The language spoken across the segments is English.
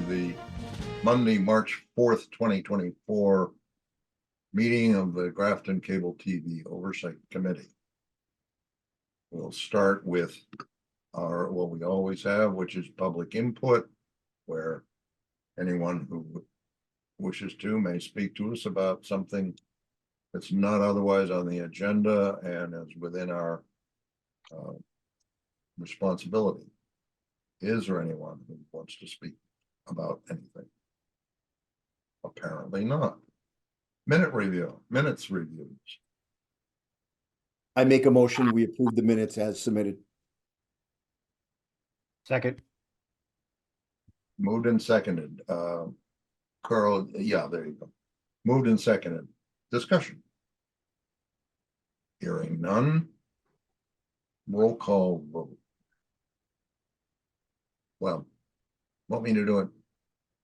the Monday, March 4th, 2024 meeting of the Grafton Cable TV Oversight Committee. We'll start with what we always have, which is public input, where anyone who wishes to may speak to us about something that's not otherwise on the agenda and is within our responsibility. Is there anyone who wants to speak about anything? Apparently not. Minutes reviews. I make a motion, we approve the minutes as submitted. Second. Moved and seconded. Carl, yeah, there you go. Moved and seconded. Discussion. Hearing none. Roll call vote. Well, want me to do it?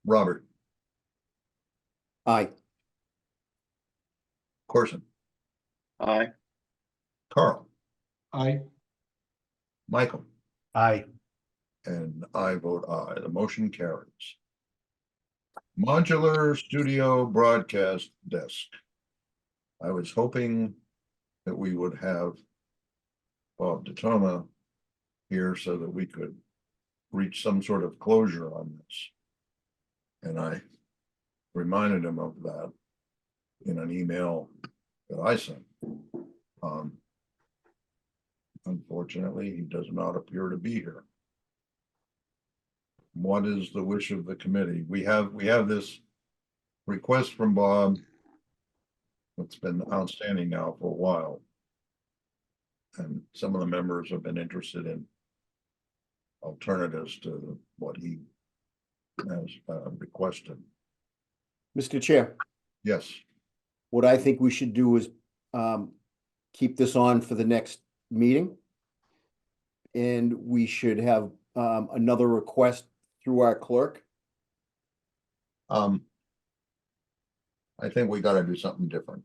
Robert. Aye. Corson. Aye. Carl. Aye. Michael. Aye. And I vote aye. The motion carries. Modular Studio Broadcast Desk. I was hoping that we would have Bob DeToma here so that we could reach some sort of closure on this. And I reminded him of that in an email that I sent. Unfortunately, he does not appear to be here. What is the wish of the committee? We have this request from Bob that's been outstanding now for a while. And some of the members have been interested in alternatives to what he has requested. Mr. Chair, Yes. what I think we should do is keep this on for the next meeting. And we should have another request through our clerk. I think we got to do something different.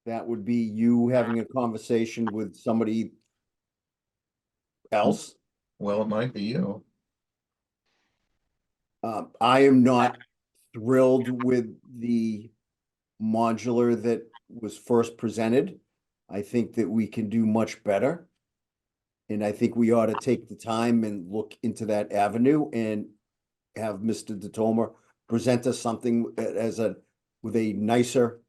That would be you having a conversation with somebody else. Well, it might be you. I am not thrilled with the modular that was first presented. I think that we can do much better. And I think we ought to take the time and look into that avenue and have Mr. DeToma present us something with a nicer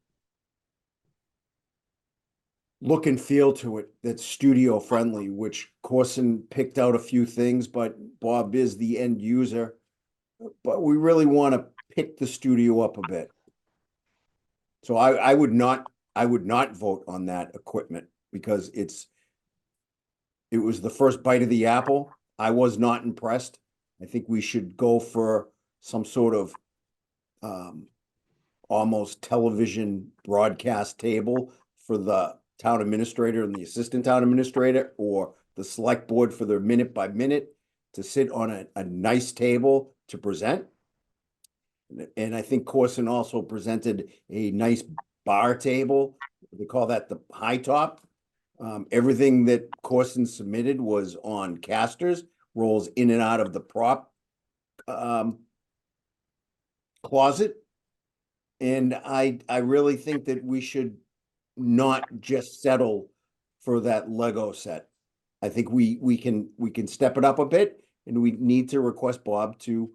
look and feel to it that's studio friendly, which Corson picked out a few things, but Bob is the end user. But we really want to pick the studio up a bit. So I would not vote on that equipment because it was the first bite of the apple. I was not impressed. I think we should go for some sort of almost television broadcast table for the town administrator and the assistant town administrator, or the select board for their minute by minute to sit on a nice table to present. And I think Corson also presented a nice bar table. They call that the high top. Everything that Corson submitted was on casters, rolls in and out of the prop closet. And I really think that we should not just settle for that Lego set. I think we can step it up a bit, and we need to request Bob to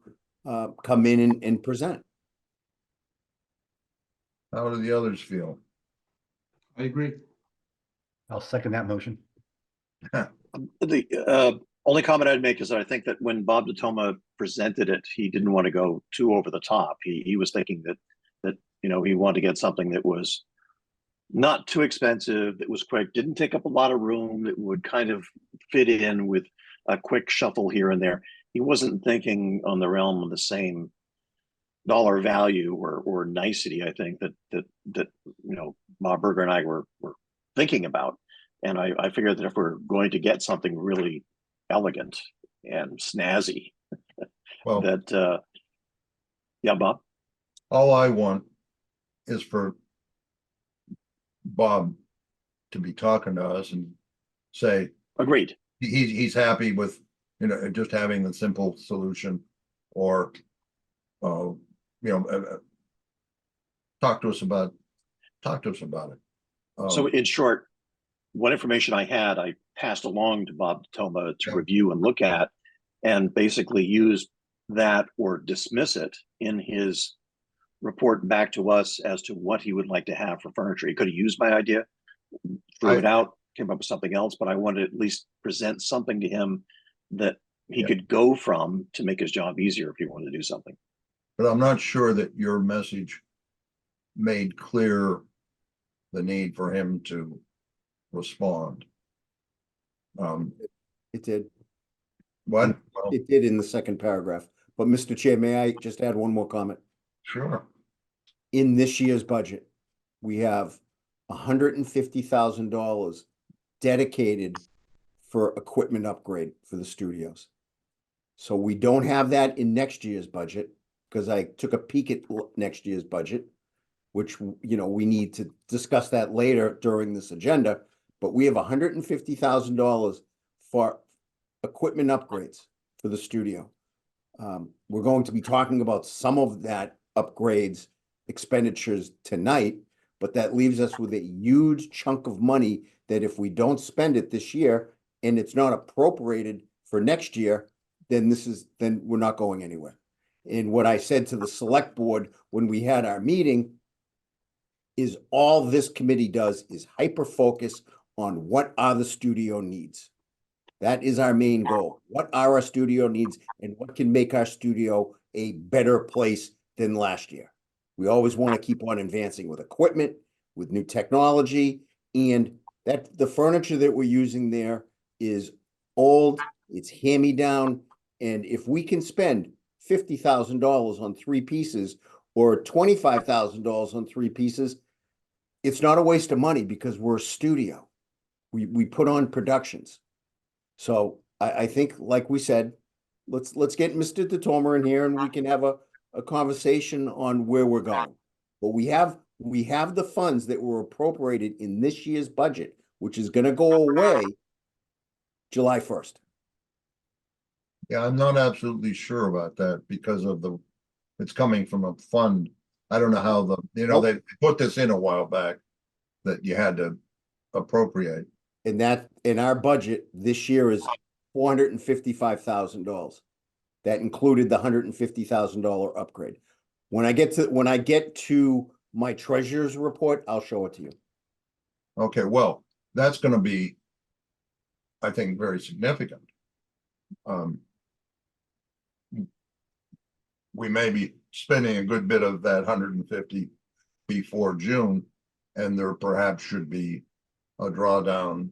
come in and present. How do the others feel? I agree. I'll second that motion. The only comment I'd make is that I think that when Bob DeToma presented it, he didn't want to go too over the top. He was thinking that he wanted to get something that was not too expensive, that was quick, didn't take up a lot of room, that would kind of fit in with a quick shuffle here and there. He wasn't thinking on the realm of the same dollar value or nicety, I think, that Bob Berger and I were thinking about. And I figured that if we're going to get something really elegant and snazzy, Well, that yeah, Bob. all I want is for Bob to be talking to us and say Agreed. he's happy with you know, just having the simple solution or, you know, talk to us about it. So in short, what information I had, I passed along to Bob Toma to review and look at, and basically use that or dismiss it in his report back to us as to what he would like to have for furniture. He could have used my idea, threw it out, came up with something else, but I wanted to at least present something to him that he could go from to make his job easier if he wanted to do something. But I'm not sure that your message made clear the need for him to respond. It did. What? Well, It did in the second paragraph. But Mr. Chair, may I just add one more comment? sure. In this year's budget, we have $150,000 dedicated for equipment upgrade for the studios. So we don't have that in next year's budget, because I took a peek at next year's budget, which, you know, we need to discuss that later during this agenda, but we have $150,000 for equipment upgrades for the studio. We're going to be talking about some of that upgrades expenditures tonight, but that leaves us with a huge chunk of money that if we don't spend it this year and it's not appropriated for next year, then we're not going anywhere. And what I said to the select board when we had our meeting is all this committee does is hyper focus on what are the studio needs. That is our main goal. What are our studio needs and what can make our studio a better place than last year? We always want to keep on advancing with equipment, with new technology, and that the furniture that we're using there is old, it's hand-me-down, and if we can spend $50,000 on 3 pieces or $25,000 on 3 pieces, it's not a waste of money because we're a studio. We put on productions. So I think, like we said, let's get Mr. DeTomer in here and we can have a conversation on where we're going. But we have the funds that were appropriated in this year's budget, which is going to go away July 1st. Yeah, I'm not absolutely sure about that because of it's coming from a fund. I don't know how they put this in a while back that you had to appropriate. And that in our budget this year is $455,000. That included the $150,000 upgrade. When I get to my treasurer's report, I'll show it to you. Okay, well, that's going to be, I think, very significant. We may be spending a good bit of that 150 before June, and there perhaps should be a drawdown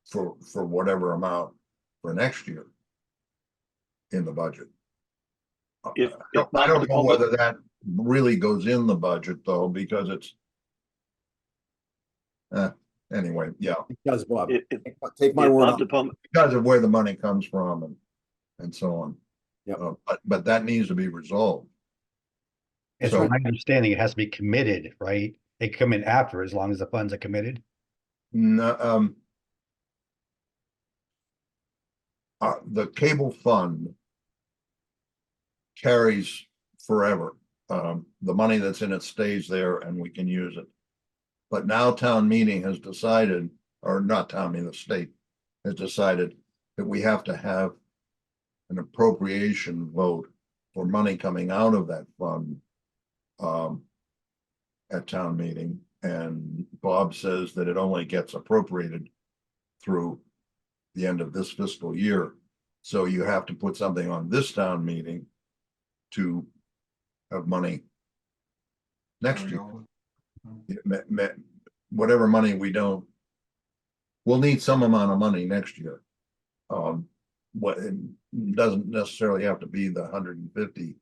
for whatever amount for next year in the budget. If I don't know whether that really goes in the budget though, because it's anyway, yeah. It does, Bob. Take my word on it. Because of where the money comes from and so on. Yeah. But that needs to be resolved. It's So- my understanding it has to be committed, right? They come in after as long as the funds are committed. No, the cable fund carries forever. The money that's in it stays there and we can use it. But now town meeting has decided, or not town meeting, the state has decided that we have to have an appropriation vote for money coming out of that fund at town meeting. And Bob says that it only gets appropriated through the end of this fiscal year. So you have to put something on this town meeting to have money next year. Whatever money we don't, we'll need some amount of money next year. It doesn't necessarily have to be the 150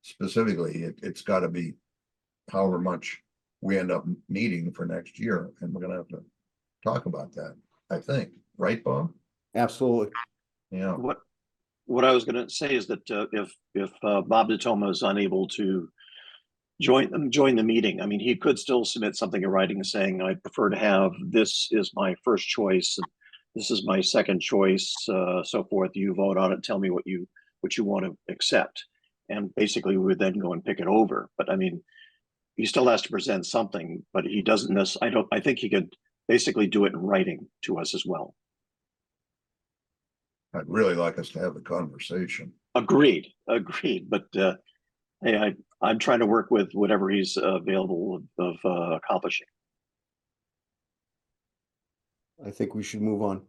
specifically. It's got to be however much we end up needing for next year, and we're gonna have to talk about that, I think, right, Bob? Absolutely. Yeah. What I was going to say is that if Bob DeToma is unable to join the meeting, I mean, he could still submit something in writing saying, I prefer to have this is my first choice. this is my second choice, so forth. You vote on it, tell me what you want to accept. And basically we would then go and pick it over. But I mean, he still has to present something, but he doesn't I think he could basically do it in writing to us as well. I'd really like us to have the conversation. Agreed. But hey, I'm trying to work with whatever he's available of accomplishing. I think we should move on.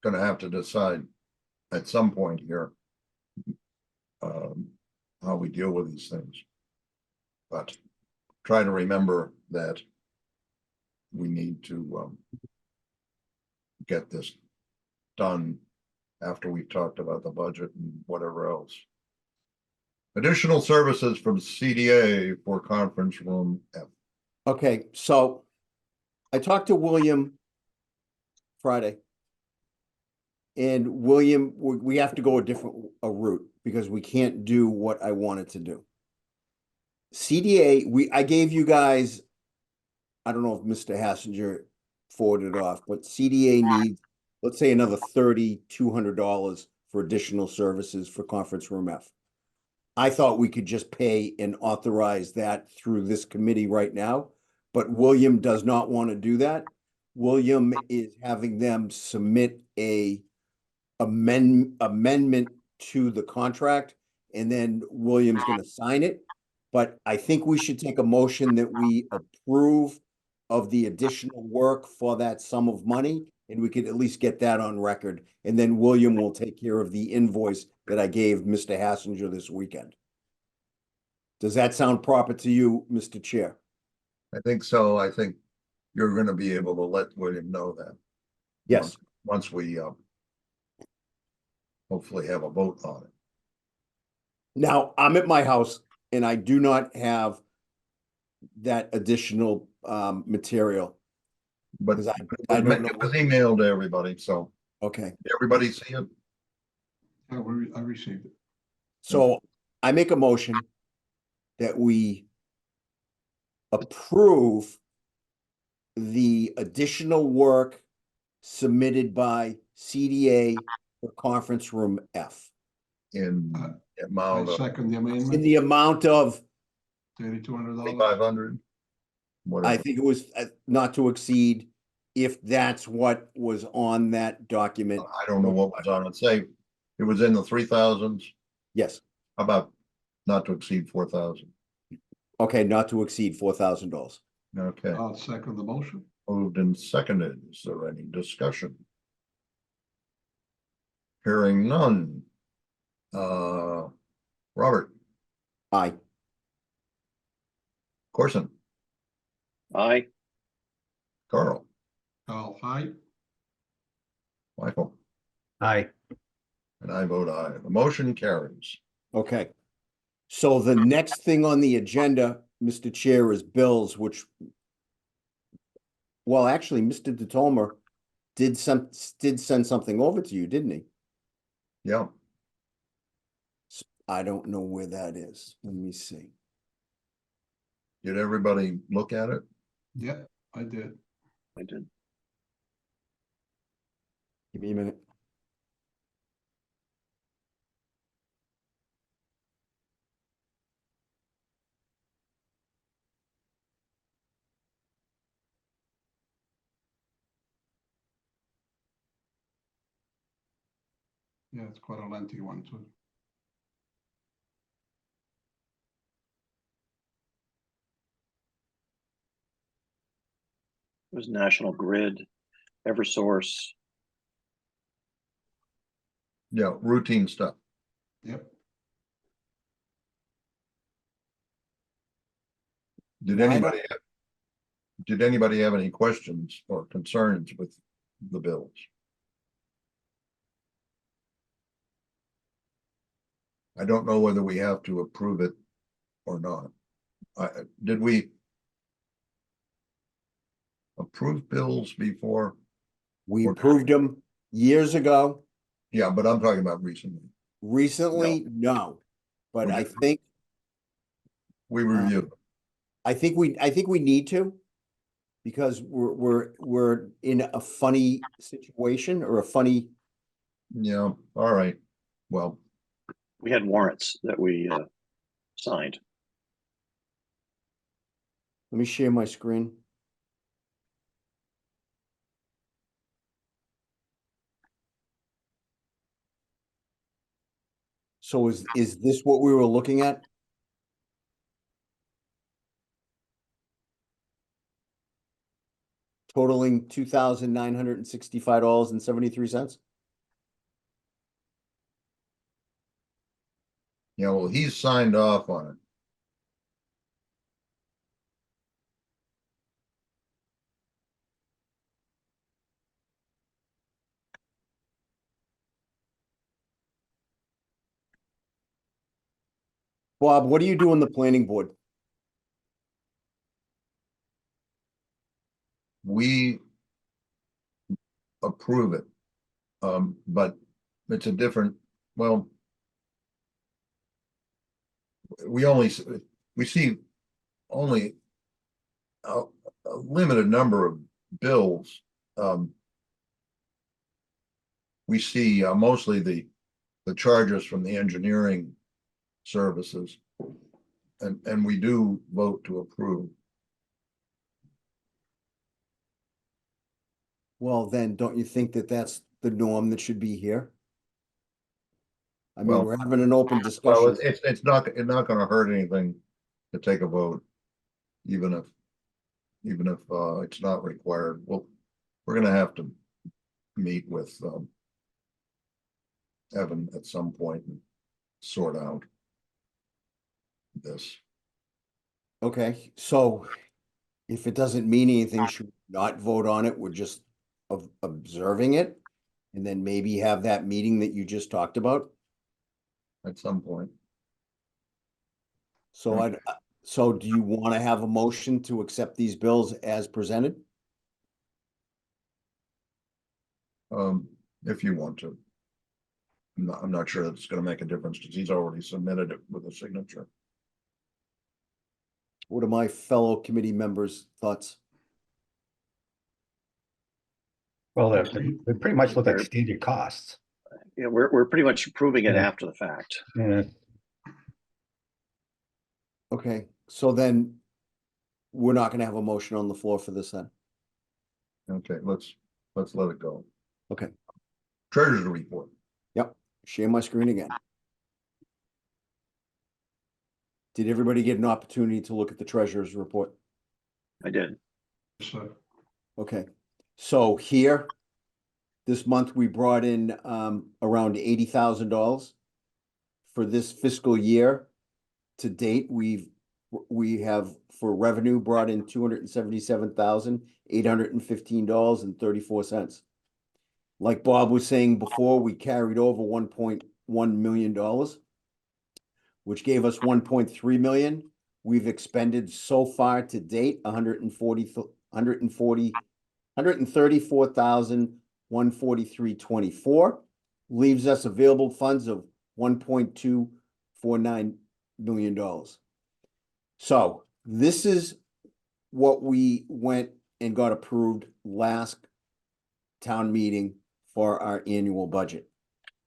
Gonna have to decide at some point here how we deal with these things. But try to remember that we need to get this done after we've talked about the budget and whatever else. Additional services from CDA for conference room F. Okay, so I talked to William Friday. And William, we have to go a route because we can't do what I wanted to do. CDA, I gave you guys, I don't know if Mr. Hassinger forwarded it off, but CDA needs, let's say, another $3,200 for additional services for conference room F. I thought we could just pay and authorize that through this committee right now, but William does not want to do that. William is having them submit a amendment to the contract, and then William's gonna sign it. But I think we should take a motion that we approve of the additional work for that sum of money, and we could at least get that on record. And then William will take care of the invoice that I gave Mr. Hassinger this weekend. Does that sound proper to you, Mr. Chair? I think so. I think you're gonna be able to let William know that. Yes. Once we hopefully have a vote on it. Now, I'm at my house and I do not have that additional material. But Because I don't it know. was emailed to everybody, so Okay, everybody see it? Yeah, I received it. so I make a motion that we approve the additional work submitted by CDA for conference room F In I amount of second the in amendment, the amount of, $3,200. 500. I Whatever. think it was not to exceed, if that's what was on that document. I don't know what was on it. Say it was in the 3,000s. Yes, How about not to exceed 4,000? okay, not to exceed $4,000. Okay, I'll second the motion. moved and seconded. Is there any discussion? Hearing none. Robert, Aye. Corson, Aye. Carl, Aye. Michael, Aye. and I vote aye. The motion carries. Okay. So the next thing on the agenda, Mr. Chair, is bills, which, well, actually, Mr. DeTolmer did send something over to you, didn't he? Yeah, I don't know where that is. Let me see. did everybody look at it? Yeah, I did. I did. Give me a minute. Yeah, it's quite a lengthy one too. It was National Grid, Eversource. Yeah, routine stuff. Yep. Did Why anybody have any questions or concerns with the bills? I don't know whether we have to approve it or not. Did we approve bills before? We Okay. approved them years ago. Yeah, but I'm talking about recently. Recently, no. But We I did. think, We reviewed. I think we need to. Because we're in a funny situation or a funny, Yeah, all right. Well, We had warrants that we signed. let me share my screen. So is this what we were looking at? Totaling $2,965.73? yeah, well, he's signed off on it. Bob, what do you do on the planning board? We approve it. But it's a different, well, we see only a limited number of bills. We see mostly the charges from the engineering services. And we do vote to approve. Well, then, don't you think that that's the norm that should be here? I mean, Well- we're having an open Well, discussion. it's not gonna hurt anything to take a vote, even if it's not required. Well, we're gonna have to meet with Evan at some point and sort out this. Okay, so if it doesn't mean anything, should we not vote on it? We're just observing it? And then maybe have that meeting that you just talked about? At some point. So so do you want to have a motion to accept these bills as presented? If you want to. I'm not sure it's gonna make a difference because he's already submitted it with a signature. What are my fellow committee members' thoughts? Well, they pretty much look like They're- stated costs. Yeah, we're pretty much approving it Yeah. after the fact. Yeah, Okay, so then we're not gonna have a motion on the floor for this then? Okay, let's let it go. Okay. Treasurer's report. Yep, share my screen again. Did everybody get an opportunity to look at the treasurer's report? I did. So, Okay, so here, this month we brought in around $80,000. For this fiscal year to date, we have for revenue brought in $277,815.34. Like Bob was saying before, we carried over $1.1 million, which gave us 1.3 million. We've expended so far to date $134,143.24, leaves us available funds of $1.249 million. So this is what we went and got approved last town meeting for our annual budget.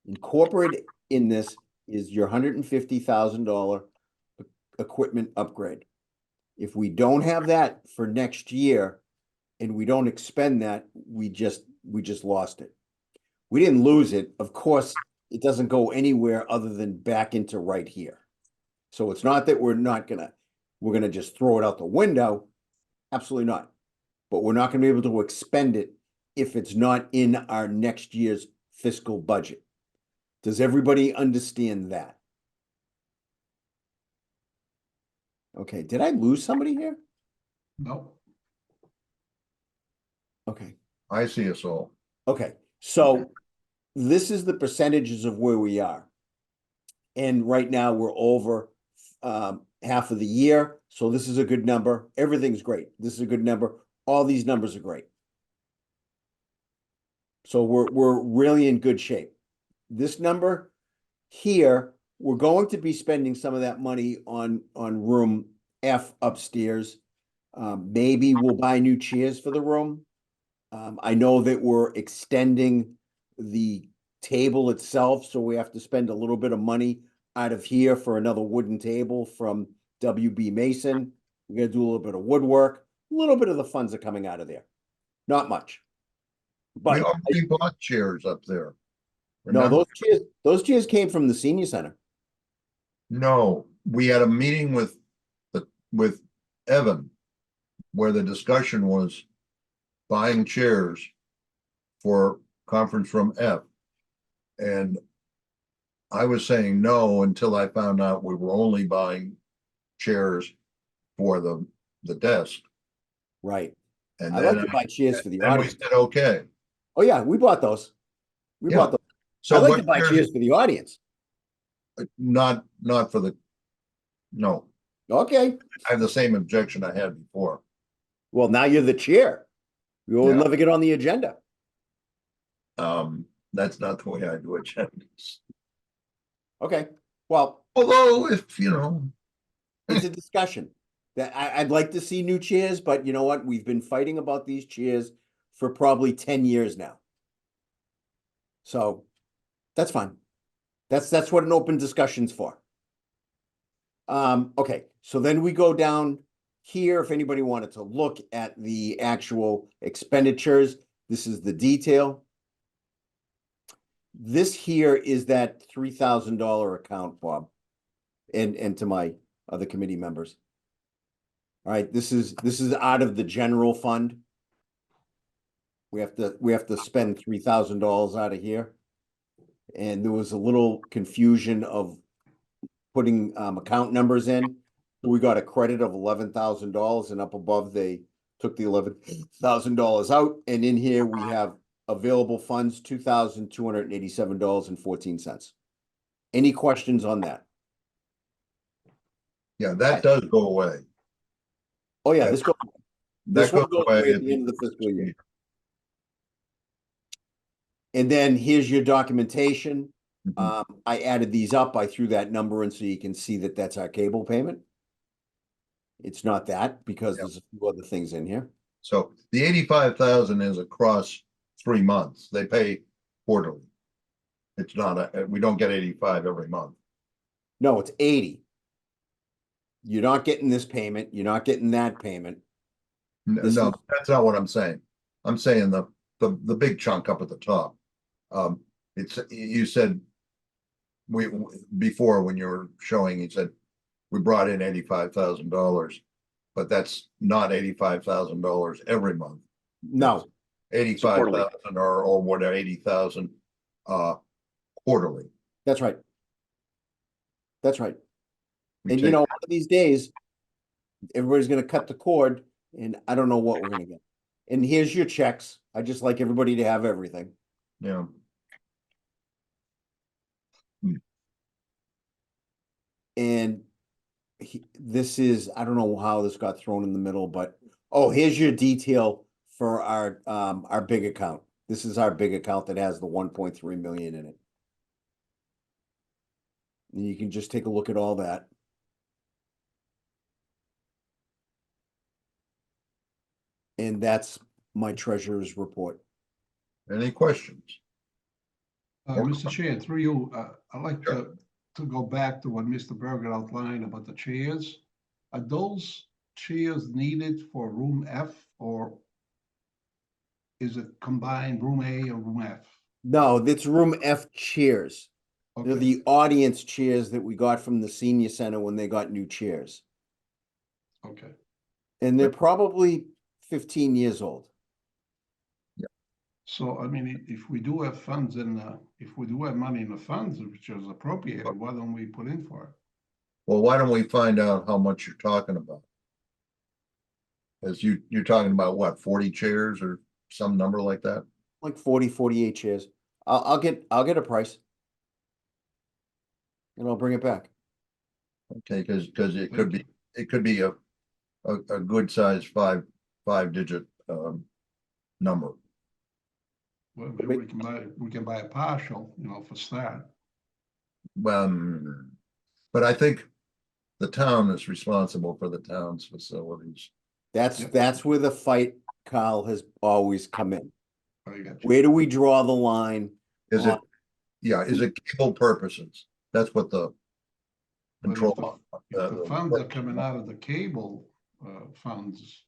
Incorporated in this is your $150,000 equipment upgrade. If we don't have that for next year and we don't expend that, we just lost it. We didn't lose it. Of course, it doesn't go anywhere other than back into right here. So it's not that we're gonna just throw it out the window. Absolutely not. But we're not gonna be able to expend it if it's not in our next year's fiscal budget. Does everybody understand that? Okay, did I lose somebody here? no, Okay, I see us all. okay, so this is the percentages of where we are. And right now we're over half of the year, so this is a good number. Everything's great. This is a good number. All these numbers are great. So we're really in good shape. This number here, we're going to be spending some of that money on room F upstairs. Maybe we'll buy new chairs for the room. I know that we're extending the table itself, so we have to spend a little bit of money out of here for another wooden table from WB Mason. We're gonna do a little bit of woodwork, a little bit of the funds are coming out of there. Not much. We But already bought chairs up there. no, Remember? those chairs came from the senior center. No, we had a meeting with with Evan where the discussion was buying chairs for conference room F. And I was saying no until I found out we were only buying chairs for the desk. Right. And I then, like to buy chairs for the then we audience. said, okay. Oh, yeah, we bought those. We Yeah. bought those. So I like what to buy chairs- chairs for the audience. Not for the, no, Okay. I have the same objection I had before. Well, now you're the chair. You will Yeah. never get on the agenda. That's not the way I do agendas. Okay. Well, Although if, you know, it's a discussion that I'd like to see new chairs, but you know what? We've been fighting about these chairs for probably 10 years now. So that's fine. That's what an open discussion's for. Okay, so then we go down here. If anybody wanted to look at the actual expenditures, this is the detail. This here is that $3,000 account, Bob, and to my other committee members. All right, this is out of the general fund. We have to spend $3,000 out of here. And there was a little confusion of putting account numbers in. We got a credit of $11,000 and up above they took the $11,000 out. And in here we have available funds, $2,287.14. Any questions on that? yeah, that does go away. Oh, yeah, Yeah. this That one goes goes away away at the end of the fiscal year. And then here's your documentation. Mhm. I added these up. I threw that number in so you can see that that's our cable payment. It's not that because there's a few other things in here. So the 85,000 is across 3 months. They pay quarterly. It's not we don't get 85 every month. No, it's 80. You're not getting this payment. You're not getting that payment. This No, is- that's not what I'm saying. I'm saying the big chunk up at the top. It's, you said before when you were showing, you said we brought in $85,000, but that's not $85,000 every month. No, 85,000 or whatever, 80,000 quarterly. that's right. That's right. We And you take- know, one of these days, everybody's gonna cut the cord and I don't know what we're gonna get. And here's your checks. I just like everybody to have everything. Yeah, And this is, I don't know how this got thrown in the middle, but, oh, here's your detail for our big account. This is our big account that has the 1.3 million in it. And you can just take a look at all that. And that's my treasurer's report. any questions? Mr. Chair, through you, I'd like to go back to what Mr. Berger outlined about the chairs. Are those chairs needed for room F or is it combined room A and room F? No, that's room F chairs. They're Okay, the audience chairs that we got from the senior center when they got new chairs. okay. And they're probably 15 years old. So, I mean, if we do have funds in, if we do have money in the funds, which is appropriated, why don't we put in for it? Well, why don't we find out how much you're talking about? As you're talking about what, 40 chairs or some number like that? Like 40, 48 chairs. I'll get a price. And I'll bring it back. Okay, because it could be a good size five digit number. Well, maybe we can buy a partial, for start. But I think the town is responsible for the town's facilities. Yep. That's where the fight, Kyle, has always come in. I got you. Where do we draw the line? Is it, on- is it cable purposes? That's what the But if control. the funds are coming out of the cable funds,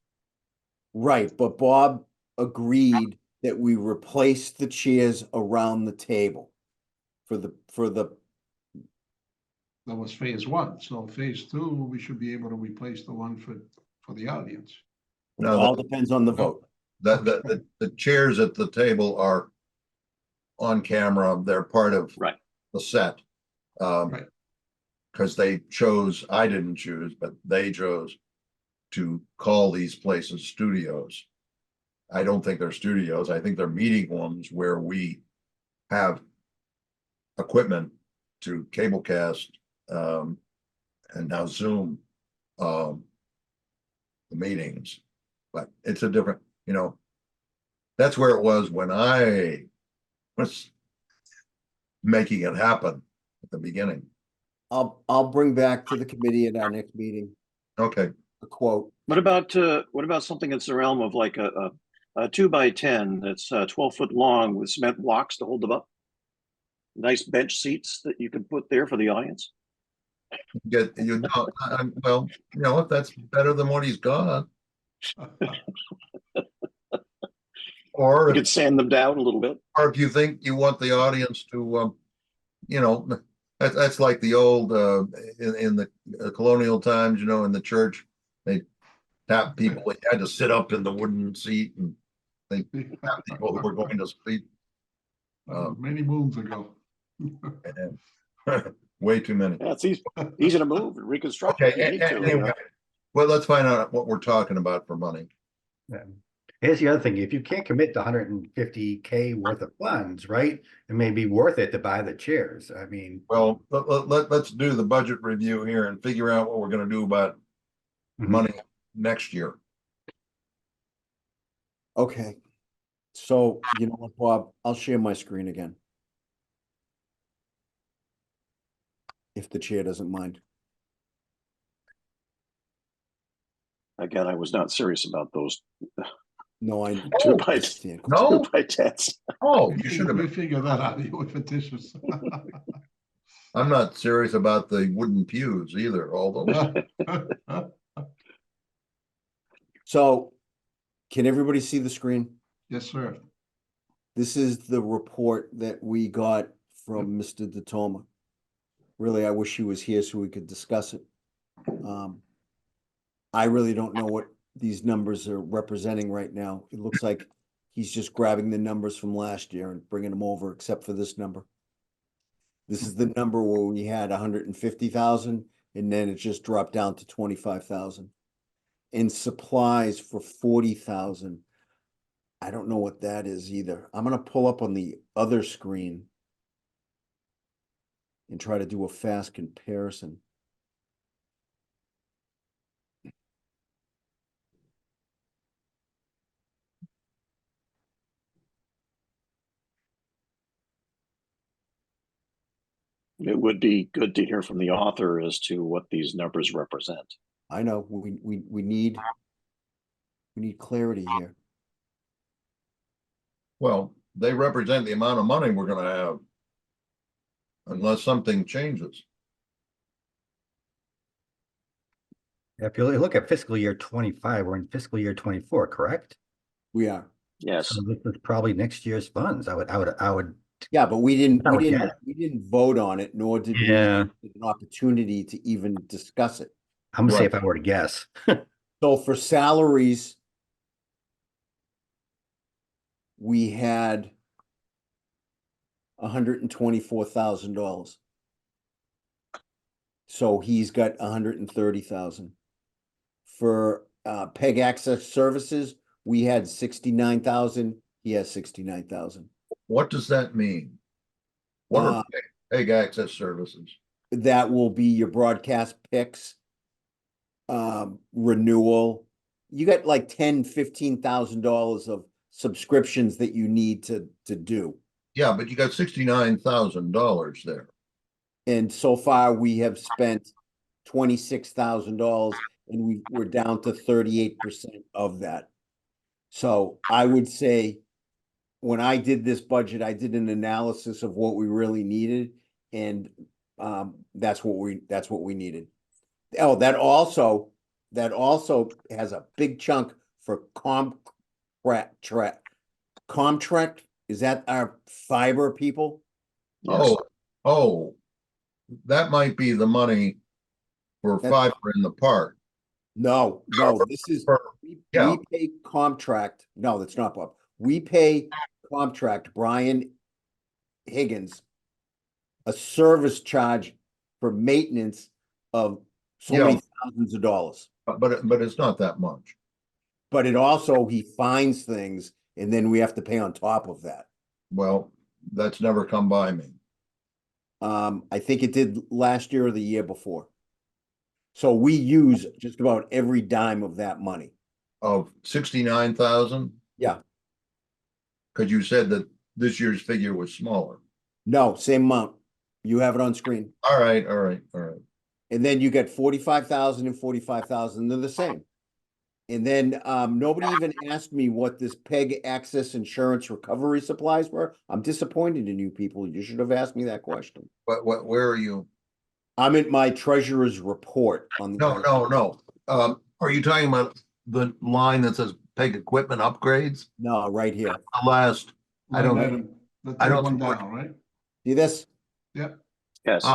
Right, but Bob agreed that we replace the chairs around the table for the, that was phase one. So phase two, we should be able to replace the one for the audience. it No, all depends on the vote. the chairs at the table are on camera. They're part of Right. the set. Right. Because they chose, I didn't choose, but they chose to call these places studios. I don't think they're studios. I think they're meeting rooms where we have equipment to cablecast and now Zoom the meetings. But it's a different, that's where it was when I was making it happen at the beginning. I'll bring back to the committee at our next meeting Okay, a quote. What about something that's the realm of like a 2x10 that's 12 foot long with cement blocks to hold them up? Nice bench seats that you can put there for the audience. well, if that's better than what he's got, or You could sand them down a little bit. or if you think you want the audience to, that's like the old in the colonial times, in the church, they tap people. They had to sit up in the wooden seat, and they tap people who were going to sleep. Many moons ago. And way too many. Yeah, it's easy to move and reconstruct if you need to. Anyway, well, let's find out what we're talking about for money. Yeah. Here's the other thing, if you can't commit to 150K worth of funds, right? It may be worth it to buy the chairs. I mean. Well, let's do the budget review here and figure out what we're gonna do about money next year. Okay. So, you know what, Bob, I'll share my screen again. If the chair doesn't mind. Again, I was not serious about those No, I two by understand. No? 2x10s. Oh, you should have We been. figured that out, you were fictitious. I'm not serious about the wooden pews either, although So, can everybody see the screen? Yes, sir. This is the report that we got from Mr. DeToma. Really, I wish he was here so we could discuss it. I really don't know what these numbers are representing right now. It looks like he's just grabbing the numbers from last year and bringing them over, except for this number. This is the number where we had 150,000, and then it just dropped down to 25,000. And supplies for 40,000. I don't know what that is either. I'm gonna pull up on the other screen and try to do a fast comparison. It would be good to hear from the author as to what these numbers represent. I know we need clarity here. well, they represent the amount of money we're gonna have. Unless something changes. If you look at fiscal year 25, we're in fiscal year 24, correct? We are. Yes. So this is probably next year's funds. I would. Yeah, but we didn't Oh, yeah. vote on it, nor did we have an opportunity to even discuss it. I'm gonna say Right. if I were to guess. So for salaries, we had $124,000. So he's got 130,000. For PEG access services, we had 69,000. He has 69,000. What does that mean? What are PEG access services? That will be your broadcast picks, renewal. You got like $10,000-15,000 of subscriptions that you need to do. Yeah, but you got $69,000 there. And so far we have spent $26,000 and we're down to 38% of that. So I would say, when I did this budget, I did an analysis of what we really needed, and that's what we needed. Oh, that also has a big chunk for Comtract. Is that our fiber people? Yes. Oh, that might be the money for That's- fiber in the park. No, this is, Yeah. we pay Comtract. No, that's not Bob. We pay Comtract, Brian Higgins, a service charge for maintenance of so Yeah. many thousands of dollars. But it's not that much. But it also, he finds things and then we have to pay on top of that. Well, that's never come by me. I think it did last year or the year before. So we use just about every dime of that money. Of 69,000? Yeah. Because you said that this year's figure was smaller. No, same amount. You have it on screen. All right. And then you get 45,000 and 45,000. They're the same. And then nobody even asked me what this PEG access insurance recovery supplies were. I'm disappointed in you people. You should have asked me that question. Where are you? I'm at my treasurer's report on the. No. Are you talking about the line that says PEG equipment upgrades? No, right here. The last, I don't- Line item, the I third don't one support- down, right? See this? Yep. Yes.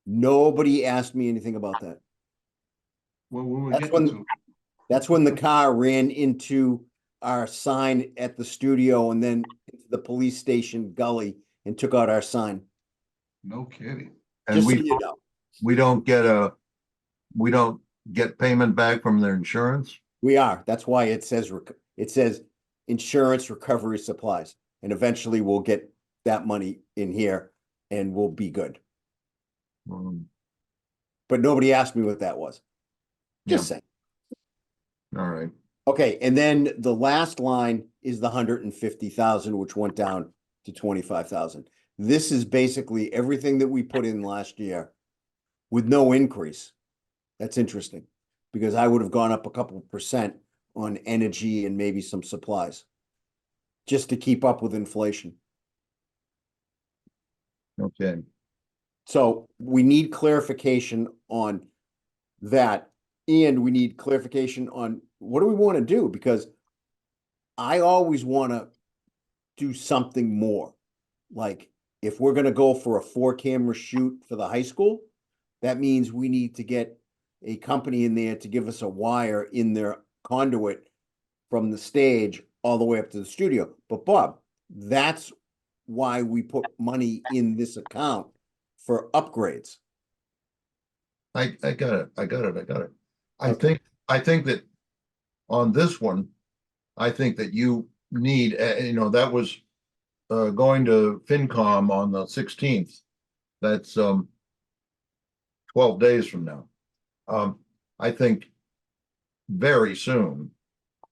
Nobody asked me anything about that. Well, we were That's getting when- to. That's when the car ran into our sign at the studio and then into the police station gully and took out our sign. No kidding. and Just so we, you know. we don't get payment back from their insurance? We are. That's why it says insurance recovery supplies. And eventually we'll get that money in here and we'll be good. But nobody asked me what that was. Just saying. All right. Okay, and then the last line is the 150,000, which went down to 25,000. This is basically everything that we put in last year with no increase. That's interesting because I would have gone up a couple percent on energy and maybe some supplies just to keep up with inflation. Okay. So we need clarification on that. And we need clarification on what do we want to do? Because I always want to do something more. Like if we're going to go for a 4-camera shoot for the high school, that means we need to get a company in there to give us a wire in their conduit from the stage all the way up to the studio. But Bob, that's why we put money in this account for upgrades. I got it. Okay. I think that on this one, I think that you need, that was going to FinCom on the 16th. That's 12 days from now. I think very soon,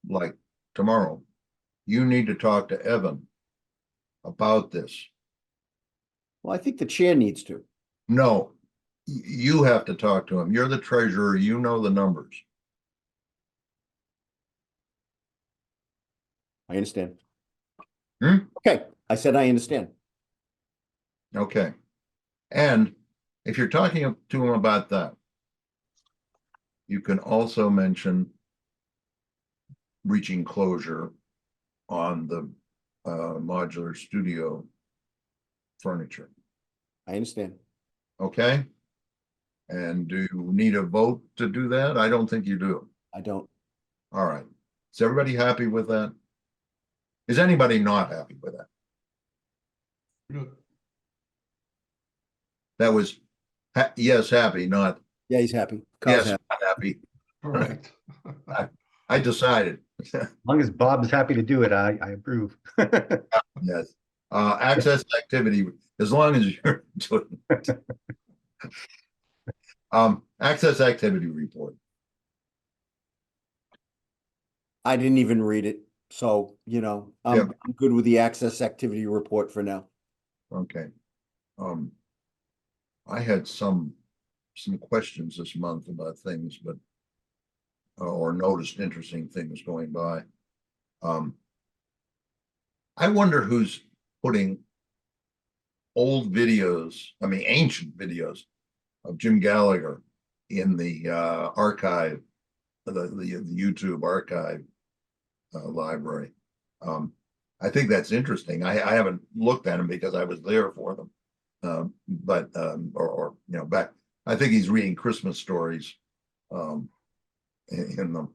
like tomorrow, you need to talk to Evan about this. Well, I think the chair needs to. No, you have to talk to him. You're the treasurer. You know the numbers. I understand. Hmm? Okay, I said I understand. Okay. And if you're talking to him about that, you can also mention reaching closure on the modular studio furniture. I understand. Okay? And do you need a vote to do that? I don't think you do. I don't. All right. Is everybody happy with that? Is anybody not happy with that? Good. That was, yes, happy, not, Yeah, he's happy. Carl's yes, happy. happy. Correct. I decided. As long as Bob's happy to do it, I approve. Yes. Access activity, as long as you're doing it. Access activity report. I didn't even read it. So, I'm good with the access activity report for now. Okay. I had some questions this month about things, but or noticed interesting things going by. I wonder who's putting old videos, I mean, ancient videos of Jim Gallagher in the archive, the YouTube archive library. I think that's interesting. I haven't looked at them because I was there for them. Or you know, back, I think he's reading Christmas stories in them.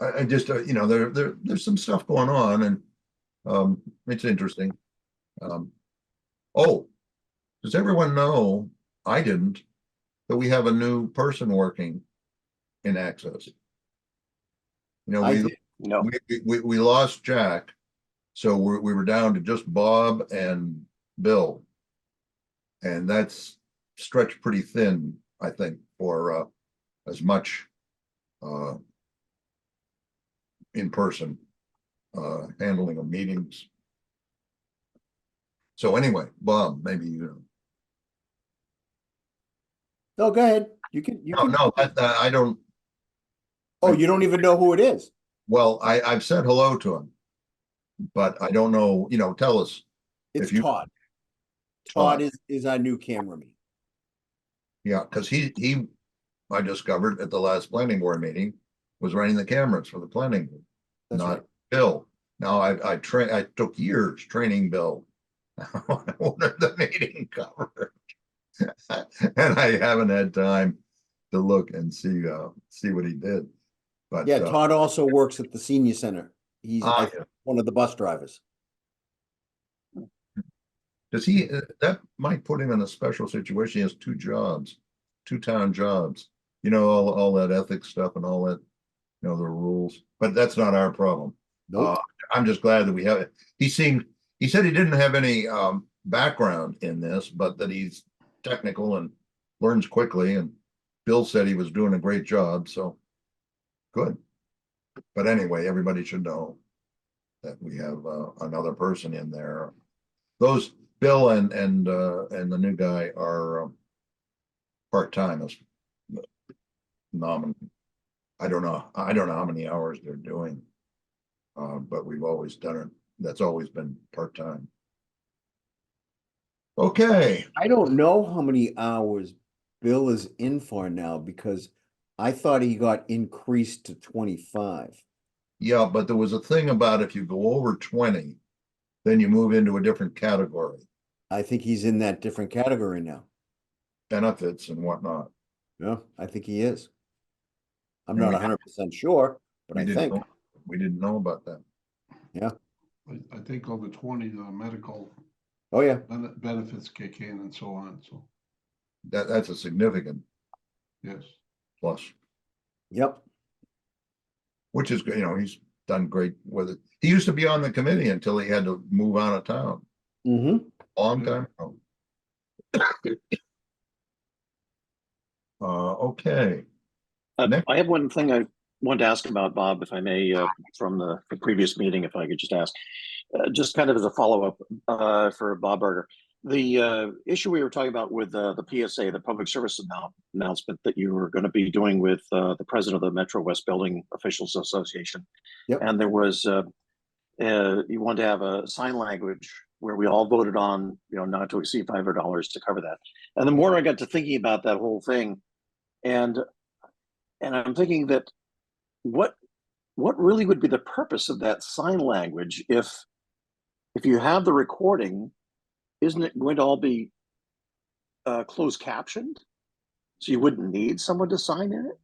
I just, you know, there's some stuff going on, and it's interesting. Oh, does everyone know, I didn't, that we have a new person working in Access? You know, I we did. No, we lost Jack, so we were down to just Bob and Bill, and that's stretched pretty thin, I think, for as much in person handling of meetings. So anyway, Bob, maybe you know. No, go ahead. You can. No, I don't. Oh, you don't even know who it is. Well, I've said hello to him, but I don't know. You know, tell us. It's If you- Todd. Todd. Todd is our new cameraman. Yeah, because he I discovered at the last planning board meeting was running the cameras for the planning board, That's not right. Bill. Now I took years training Bill. I wanted the meeting covered, and I haven't had time to look and see what he did. But Yeah, Todd also works at the senior center. He's yeah. one of the bus drivers. Does he? That might put him in a special situation. He has two jobs, two town jobs. You know, all that ethics stuff and all that. You know, the rules. But that's not our problem. Nope. I'm just glad that we have it. He said he didn't have any background in this, but that he's technical and learns quickly. And Bill said he was doing a great job. So good. But anyway, everybody should know that we have another person in there. Those Bill and the new guy are part-time as nominal. I don't know how many hours they're doing. But we've always done it. That's always been part-time. Okay. I don't know how many hours Bill is in for now because I thought he got increased to 25. Yeah, but there was a thing about if you go over 20, then you move into a different category, I think he's in that different category now. benefits and whatnot. Yeah, I think he is. I'm And not 100% sure, but I think. We didn't know about that. Yeah. I think over 20, the medical Oh, yeah. benefits kick in and so on, so, That's a significant yes. plus, Yep. which is, you know, he's done great with it. He used to be on the committee until he had to move out of town. Mm-hmm. Long time ago. Okay. Next. I have one thing I wanted to ask about, Bob, if I may, from the previous meeting, if I could just ask, just kind of as a follow-up for Bob Berger. The issue we were talking about with the PSA, the public service announcement that you were going to be doing with the president of the Metro West Building Officials Association. Yep. And there was, you wanted to have a sign language where we all voted on, you know, not to exceed $500 to cover that. And the more I got to thinking about that whole thing, and I'm thinking that what really would be the purpose of that sign language if you have the recording, isn't it going to all be closed captioned? So you wouldn't need someone to sign in it?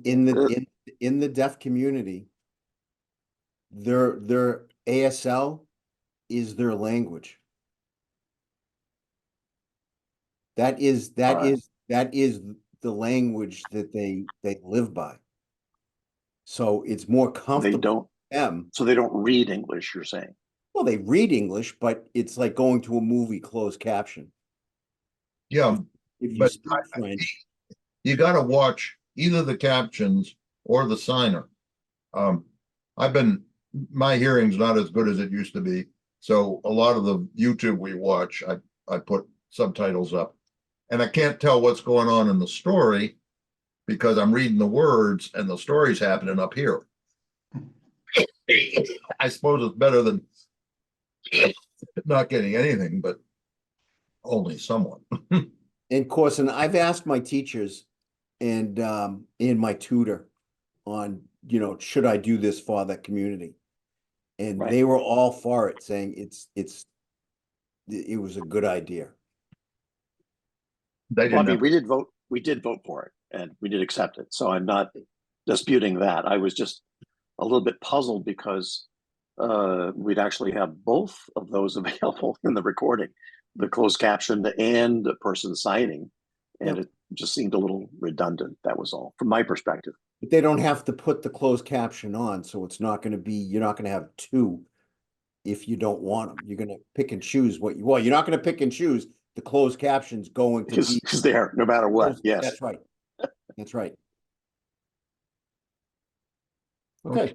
In the deaf community, their ASL is their language. That is the language that they live by. So it's more comfortable for them. So they don't read English, you're saying? Well, they read English, but it's like going to a movie closed caption. Yeah, If you but speak French, you got to watch either the captions or the signer. My hearing's not as good as it used to be. So a lot of the YouTube we watch, I put subtitles up, and I can't tell what's going on in the story because I'm reading the words and the story's happening up here. I suppose it's better than not getting anything, but only somewhat. And of course, and I've asked my teachers and my tutor on, you know, should I do this for the community? And Right. they were all for it, saying it was a good idea. They Well, I didn't mean, have, we did vote for it and we did accept it. So I'm not disputing that. I was just a little bit puzzled because we'd actually have both of those available in the recording, the closed caption and the person signing. And Yep. it just seemed a little redundant. That was all from my perspective. But they don't have to put the closed caption on, so it's not gonna be, you're not gonna have two if you don't want them. You're gonna pick and choose what you, well, you're not gonna pick and choose. The closed caption's going to be. Is there no matter what. Yes. That's right. That's right. Okay,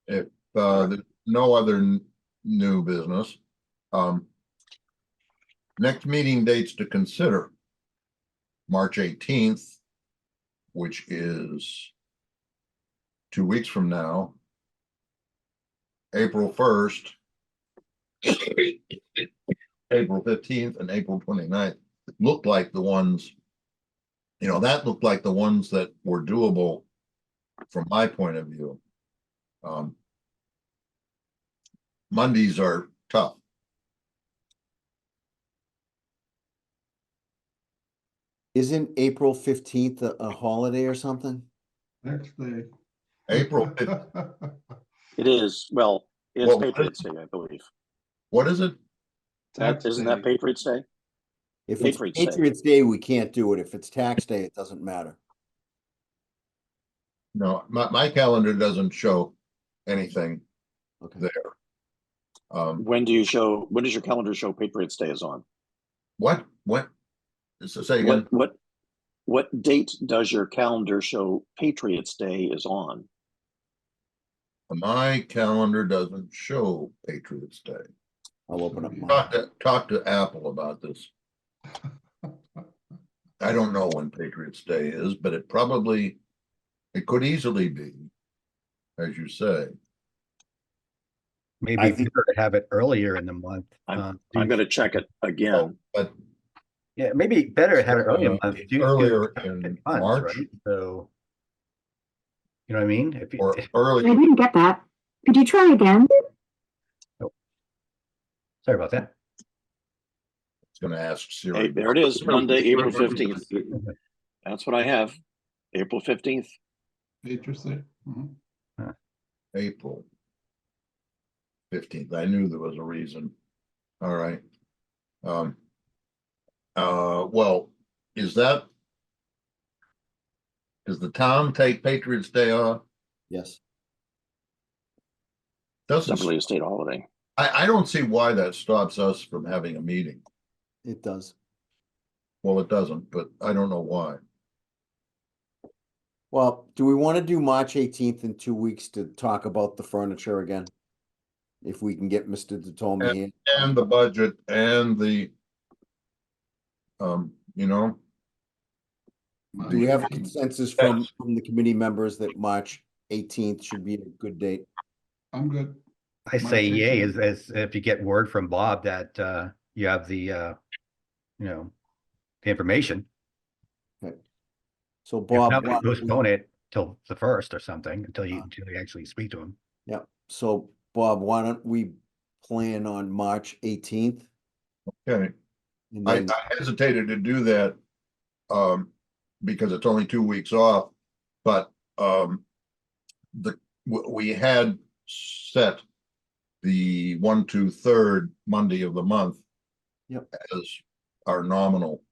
if there's no other new business. Next meeting dates to consider. March 18th, which is 2 weeks from now. April 1st, April 15th, and April 29th looked like the ones, you know, that looked like the ones that were doable from my point of view. Mondays are tough. isn't April 15th a holiday or something? Next day. April 15th. It is. Well, it's Well, Patriots Day, I believe. What is it? Isn't that Patriots Day? If it's Patriots Day. Patriots Day, we can't do it. If it's tax day, it doesn't matter. No, my calendar doesn't show anything Okay. there. When does your calendar show Patriots Day is on? What? So say again. What date does your calendar show Patriots Day is on? My calendar doesn't show Patriots Day. I'll open up mine. Talk to Apple about this. I don't know when Patriots Day is, but it could easily be, as you say. Maybe I think- better to have it earlier in the month. I'm going to check it again. Oh, but Yeah, maybe better to have it earlier in the month. earlier to in get funds, March right? So, you know what I mean? If you, or I early, didn't get that. Could you try again? sorry about that. it's going to ask Hey, Siri. there it is, Monday, April 15th. That's what I have. April 15th. Patriots Day. Mhm. April 15th. I knew there was a reason. All right. Well, does the town take Patriots Day off? Yes. Doesn't, Definitely a state holiday. I don't see why that stops us from having a meeting. It does. Well, it doesn't, but I don't know why. Well, do we want to do March 18th in 2 weeks to talk about the furniture again? If we can get Mr. Detomi in. And the budget and the, you know, Do we have a March 18th. consensus Yes. from the committee members that March 18th should be a good date? I'm good. I say March yay 18th. as if you get word from Bob that you have the you know, the information. So If Bob, not, we why don't we- postpone it till the 1st or something until you actually speak to him. yeah, so Bob, why don't we plan on March 18th? okay. And I then, hesitated to do that, because it's only 2 weeks off, but, we had set the 1, 2, 3rd Monday of the month. Yep. As our nominal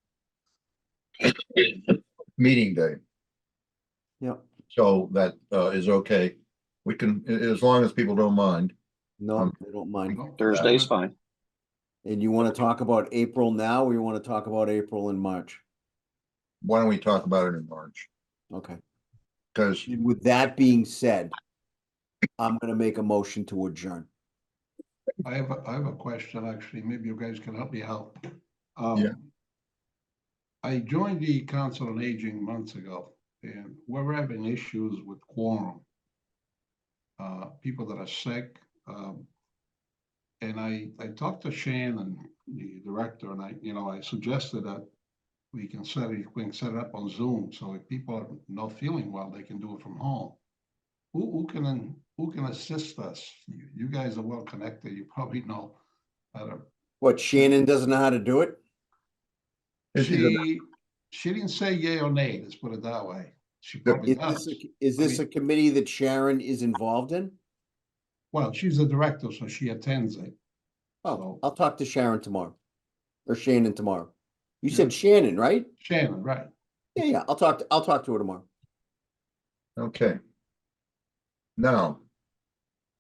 meeting day. yeah, So that, is okay. We can, as long as people don't mind. no, they don't mind. No, Thursday's I'm good. fine. And you want to talk about April now, or you want to talk about April and March? Why don't we talk about it in March? Okay. Because And with that being said, I'm gonna make a motion to adjourn. I have a question, actually. Maybe you guys can help me out. Yeah. I joined the Council on Aging months ago, and we're having issues with quorum. People that are sick, and I talked to Shannon, the director, and I suggested that we can set it up on Zoom, so if people are not feeling well, they can do it from home. Who can assist us? You guys are well connected, you probably know how to. What, Shannon doesn't know how to do it? She didn't say yay or nay, let's put it that way. She probably does. Is this a committee that Sharon is involved in? Well, she's the director, so she attends it. Oh, I'll talk to Sharon tomorrow. Or Shannon tomorrow. You Yeah. said Shannon, right? Shannon, right? Yeah, I'll talk to her tomorrow. Okay. Now,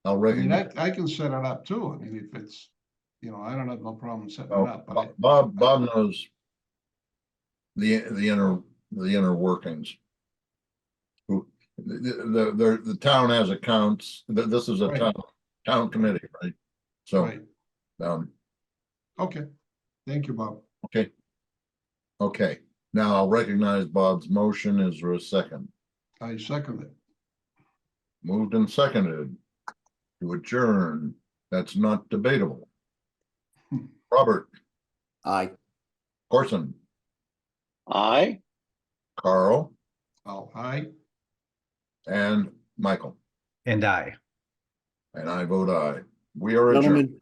I'll I mean, recognize, I can set it up too. I mean, if it's, I don't have no problem setting it oh, up, but Bob knows the inner workings. The town has accounts, this is a Right. town committee, right? So, right, um, okay. Thank you, Bob. okay, now I'll recognize Bob's motion. Is there a second? I second it. Moved and seconded to adjourn. That's not debatable. Robert, Aye. Corson, Aye. Carl, Oh, aye. and Michael, And I. and I vote aye. We are adjourned. Gentlemen,